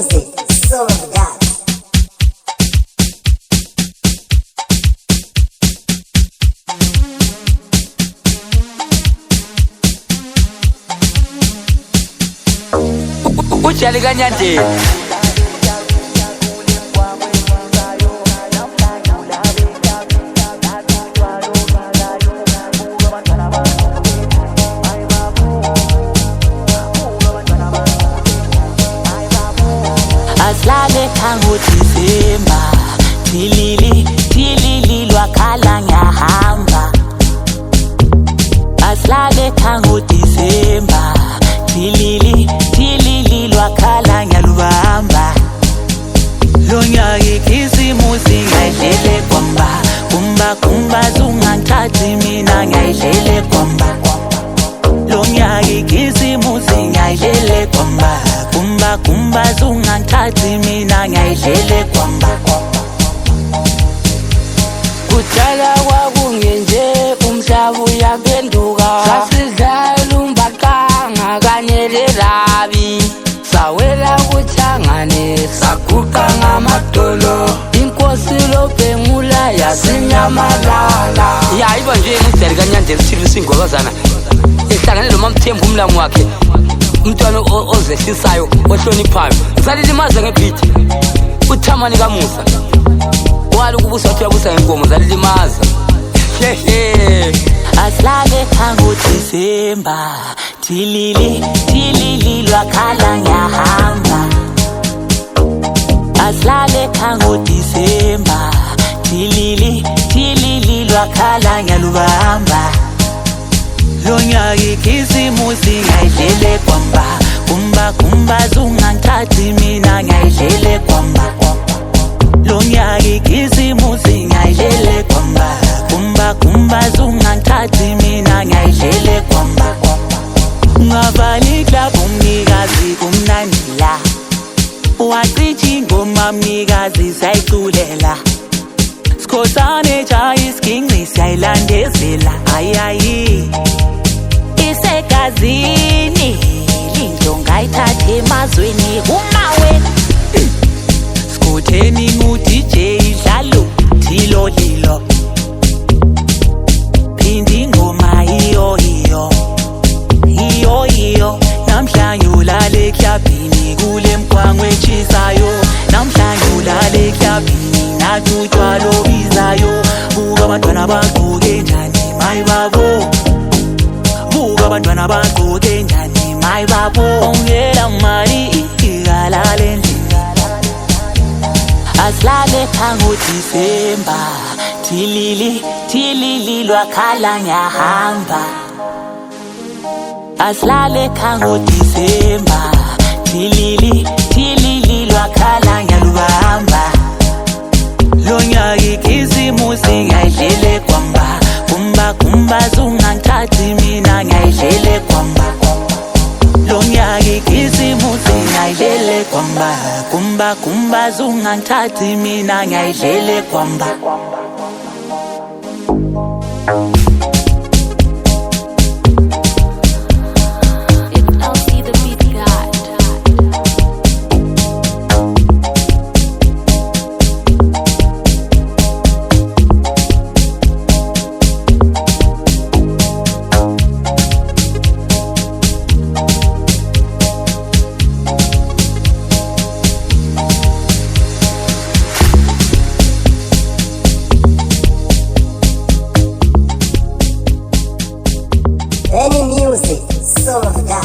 music, soul of God. Ujali kanyanje aslale khangu December tilili lwakhala ngiyahamba aslale khangu December tilili lwakhala ngiyalubamba lonyaka ikhisimusi ngayidlele kumba zungangithathi mina ngayidlele lonyaka ikhisimusi ngayidlele kumba zungangithathi mina ngayidlele kudala kwakungenje umhlaba uyaphenduka sasidlala umbaqanga kanye lerabi sawela kuthangane saguqa ngamadolo inkosi lobhengula yasinyamalala yayiba nje ngidali kanyanje sithile singwakazana ehlangane nomamthembu umlamu wakhe umntwana ozehlisayo ohloniphayo salilimaza ngebhithi uthamani kamusa wali ukubusa wathi uyabusa ngenkomo zalilimaza aslale khangu December tilili lwakhala ngiyahamba aslale khangu December tilili lwakhala ngiyalubamba lonyaka ikhisimusi ngayidlele kumba zungangithathi mina ngayidlele lonyaka ikhisimusi ngayidlele kumba zungangithathi mina ngayidlele ngavala iklabhu umnikazi kumnandila wacithi ingoma mnikazi sayiculela sikhosane jaya isiginci siyayilandezela ayayi isegazini linto ngayithatha emazweni umawe skutheni ngu-DJ dlalo thilo phindi ingoma iyo namhlanje ulale eklabhini kule mgwangwe echisayo namhlanje ulale eklabhini nathi utshwala obizayo buka abantwana bagqoke njani mayi babo buka abantwana bagqoke njani mayi babo ongela mali ikalale endlini aslale khangu December tilili lwakhala ngiyahamba aslale khangu December tilili lwakhala ngiyalubamba lonyaka ikhisimusi ngayidlele kumba zungangithathi mina ngayidlele lonyaka ikhisimusi ngayidlele kumba zungangithathi mina ngayidlele Any music, soul of God.